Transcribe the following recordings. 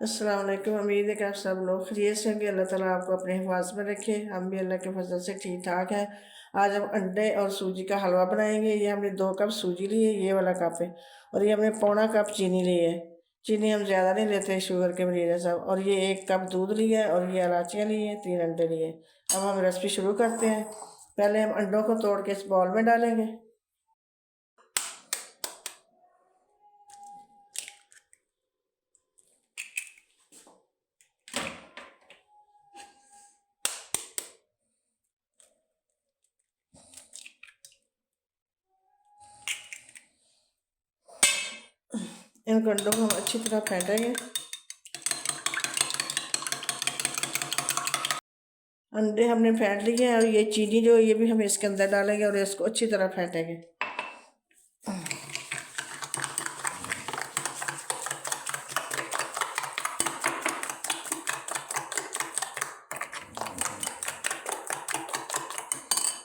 अस्सलाम वालेकुम। उम्मीद है कि आप सब लोग खैरियत से होंगे। अल्लाह ताला आपको अपने हिफाज़त में रखे। हम भी अल्लाह के फजल से ठीक ठाक हैं। आज हम अंडे और सूजी का हलवा बनाएंगे। ये हमने 2 कप सूजी ली है, ये वाला कप है, और ये हमने पौना कप चीनी ली है। चीनी हम ज़्यादा नहीं लेते शुगर के मरीज़ हैं सब। और ये 1 कप दूध लिया है, और ये इलायचियाँ ली हैं, 3 अंडे लिए। अब हम रेसिपी शुरू करते हैं। पहले हम अंडों को तोड़ के इस बाउल में डालेंगे। इन अंडों को हम अच्छी तरह फेंटेंगे। अंडे हमने फेंट लिए हैं, और ये चीनी जो ये भी हम इसके अंदर डालेंगे और इसको अच्छी तरह फेंटेंगे।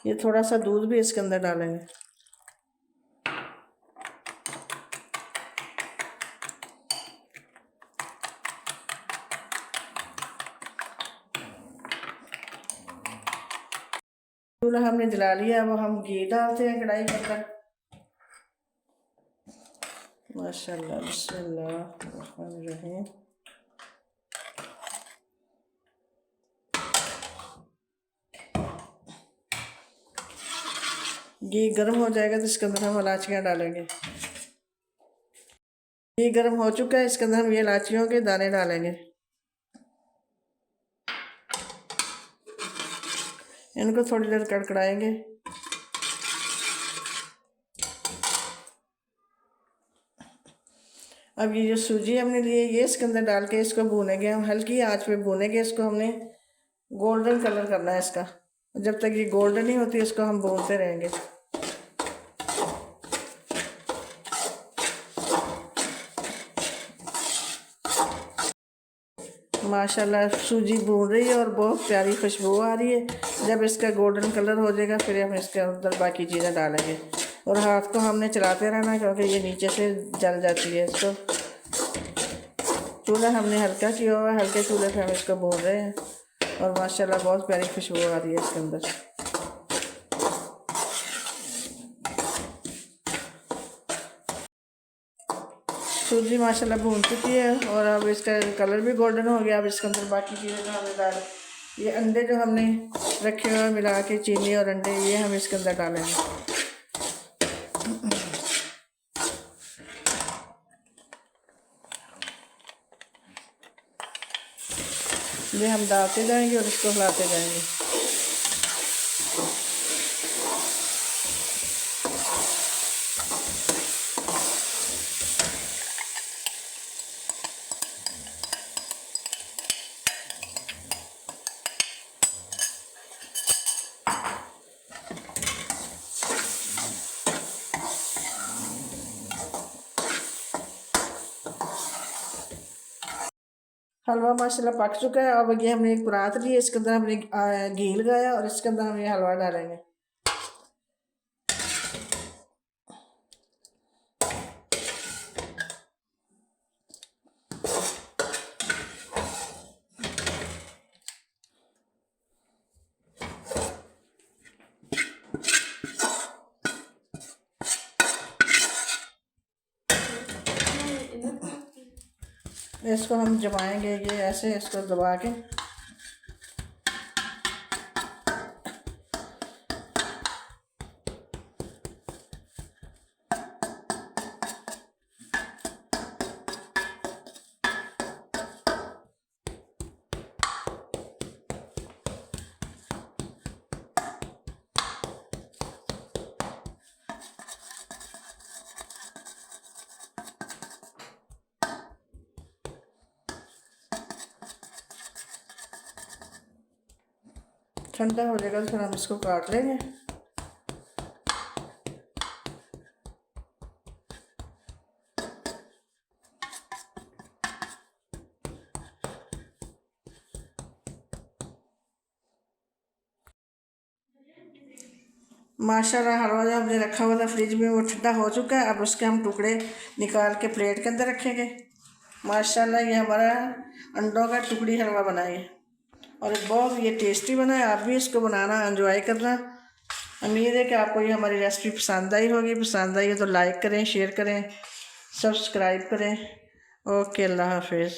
ये थोड़ा सा दूध भी इसके अंदर डालेंगे। चूल्हा हमने जला लिया। अब हम घी डालते हैं कढ़ाई के अंदर। माशाल्लाह, बिस्मिल्लाह रहमान रहीम। घी गर्म हो जाएगा तो इसके अंदर हम इलायचियाँ डालेंगे। घी गर्म हो चुका है, इसके अंदर हम ये इलायचियों के दाने डालेंगे। इनको थोड़ी देर कड़कड़ाएंगे। अब ये जो सूजी हमने ली है, ये इसके अंदर डाल के इसको भूनेंगे। हम हल्की आंच पे भूनेंगे इसको। हमने गोल्डन कलर करना है इसका। जब तक ये गोल्डन नहीं होती इसको हम भूनते रहेंगे। माशाल्लाह सूजी भून रही है और बहुत प्यारी खुशबू आ रही है। जब इसका गोल्डन कलर हो जाएगा फिर हम इसके अंदर बाकी चीज़ें डालेंगे। और हाथ को हमने चलाते रहना क्योंकि ये नीचे से जल जाती है। इसको चूल्हा हमने हल्का किया हुआ है, हल्के चूल्हे पे हम इसको भून रहे हैं। और माशाल्लाह बहुत प्यारी खुशबू आ रही है इसके अंदर। सूजी माशाल्लाह भून चुकी है और अब इसका कलर भी गोल्डन हो गया। अब इसके अंदर बाकी चीज़ें जो हमने डाल, ये अंडे जो हमने रखे हुए मिला के, चीनी और अंडे, ये हम इसके अंदर डालेंगे। ये हम डालते जाएंगे और इसको हिलाते जाएंगे। हलवा माशाल्लाह पक चुका है। अब ये हमने एक परात ली है, इसके अंदर हमने घी लगाया और इसके अंदर हम ये हलवा डालेंगे। इसको हम जमाएंगे, ये ऐसे इसको दबा के। ठंडा हो जाएगा तो फिर हम इसको काट लेंगे। माशाल्लाह हलवा जो हमने रखा हुआ था फ्रिज में वो ठंडा हो चुका है। अब उसके हम टुकड़े निकाल के प्लेट के अंदर रखेंगे। माशाल्लाह ये हमारा अंडों का टुकड़ी हलवा बनाए और बहुत ये टेस्टी बना है। आप भी इसको बनाना, एंजॉय करना। उम्मीद है कि आपको ये हमारी रेसिपी पसंद आई होगी। पसंद आई है तो लाइक करें, शेयर करें, सब्सक्राइब करें। ओके, अल्लाह हाफिज़।